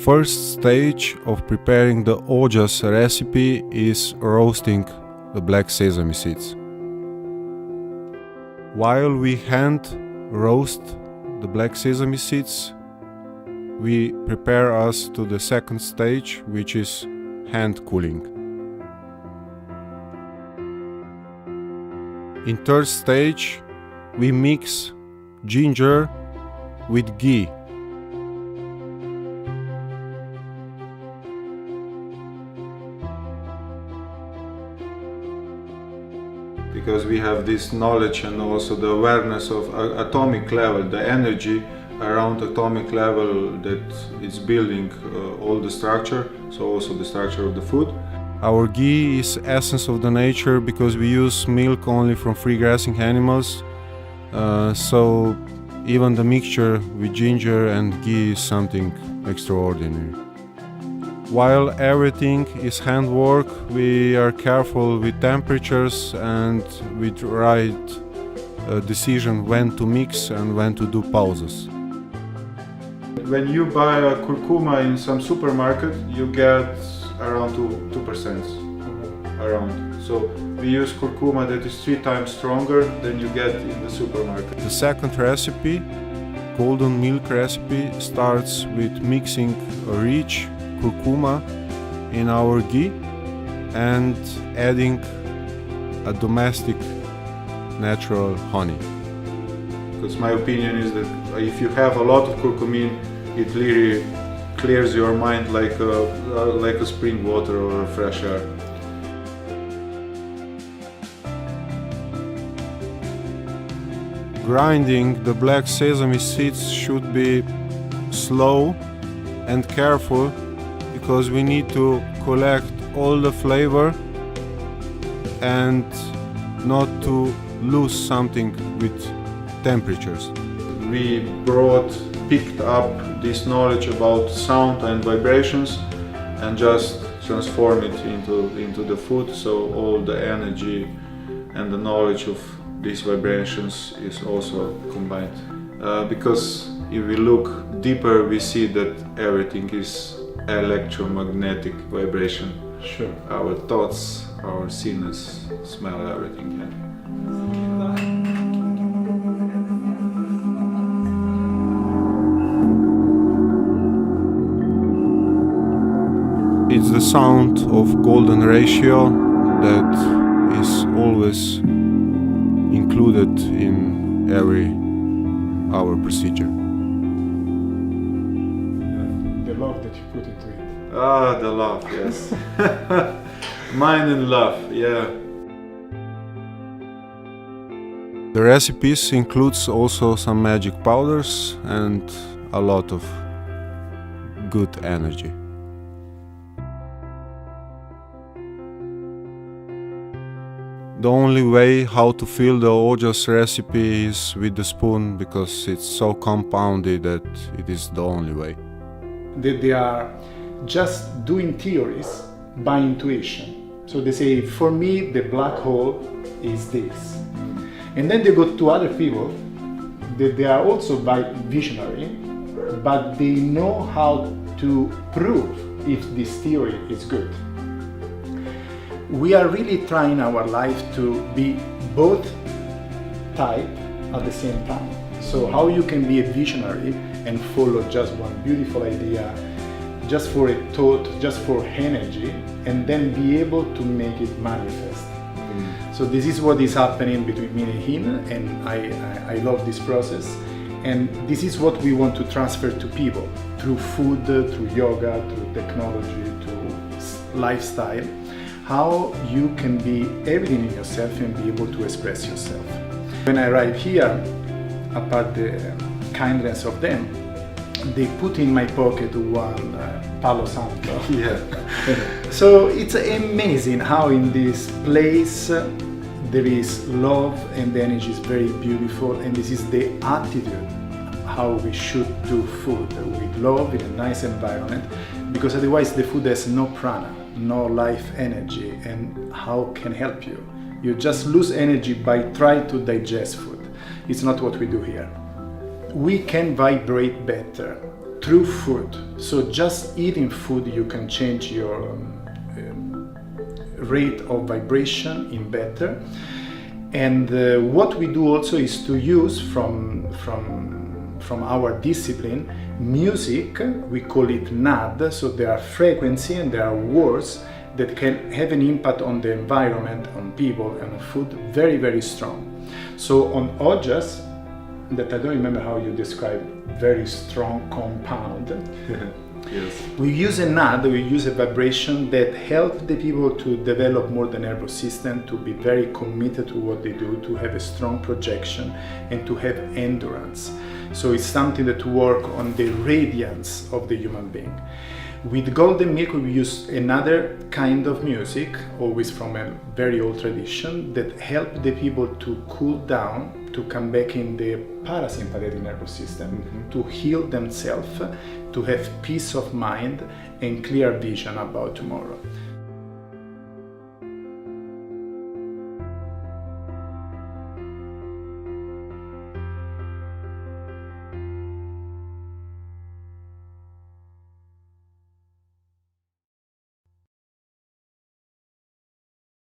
first stage of preparing the Ojas recipe is roasting the black sesame seeds. While we hand roast the black sesame seeds, we prepare us to the second stage, which is hand cooling. In third stage, we mix ginger with ghee. Because we have this knowledge and also the awareness of atomic level, the energy around atomic level that is building all the structure, so also the structure of the food. Our ghee is essence of the nature because we use milk only from free grazing animals, so even the mixture with ginger and ghee is something extraordinary. While everything is handwork, we are careful with temperatures and with right decision when to mix and when to do pauses. When you buy a curcuma in some supermarket, you get around 2% around. So we use curcuma that is 3 times stronger than you get in the supermarket. The second recipe, golden milk recipe, starts with mixing a rich curcuma in our ghee and adding a domestic natural honey. Because my opinion is that if you have a lot of curcumin, it really clears your mind like a spring water or a fresh air. Grinding the black sesame seeds should be slow and careful because we need to collect all the flavor and not to lose something with temperatures. We picked up this knowledge about sound and vibrations and just transform it into the food, so all the energy and the knowledge of these vibrations is also combined. Because if we look deeper, we see that everything is electromagnetic vibration. Sure. Our thoughts, our sinners smell everything. Yeah. It's the sound of golden ratio that is always included in our procedure. The love that you put into it. Ah, the love, yes. Mind and love, yeah. The recipes includes also some magic powders and a lot of good energy. The only way how to fill the Ojas recipe is with the spoon because it's so compounded that it is the only way. They are just doing theories by intuition. So they say, for me, the black hole is this. And then they go to other people that they are also visionary, but they know how to prove if this theory is good. We are really trying our life to be both type at the same time. So how you can be a visionary and follow just one beautiful idea, just for a thought, just for energy, and then be able to make it manifest. So this is what is happening between me and him, and I love this process. And this is what we want to transfer to people through food, through yoga, through technology, through lifestyle. How you can be everything in yourself and be able to express yourself. When I arrive here, apart the kindness of them, they put in my pocket one Palo Santo. Yeah. So it's amazing how in this place there is love and the energy is very beautiful, and this is the attitude how we should do food with love in a nice environment, because otherwise the food has no prana, no life energy, and how can help you? You just lose energy by trying to digest food. It's not what we do here. We can vibrate better through food. So just eating food, you can change your rate of vibration in better. And what we do also is to use from our discipline music. We call it NAD. So there are frequency and there are words that can have an impact on the environment, on people, and on food, very, very strong. So on Ojas, that I don't remember how you describe, very strong compound. Yes. We use a NAD, we use a vibration that helps the people to develop more the nervous system, to be very committed to what they do, to have a strong projection, and to have endurance. So it's something that works on the radiance of the human being. With golden milk, we use another kind of music, always from a very old tradition, that help the people to cool down, to come back in the parasympathetic nervous system, to heal themselves, to have peace of mind and clear vision about tomorrow.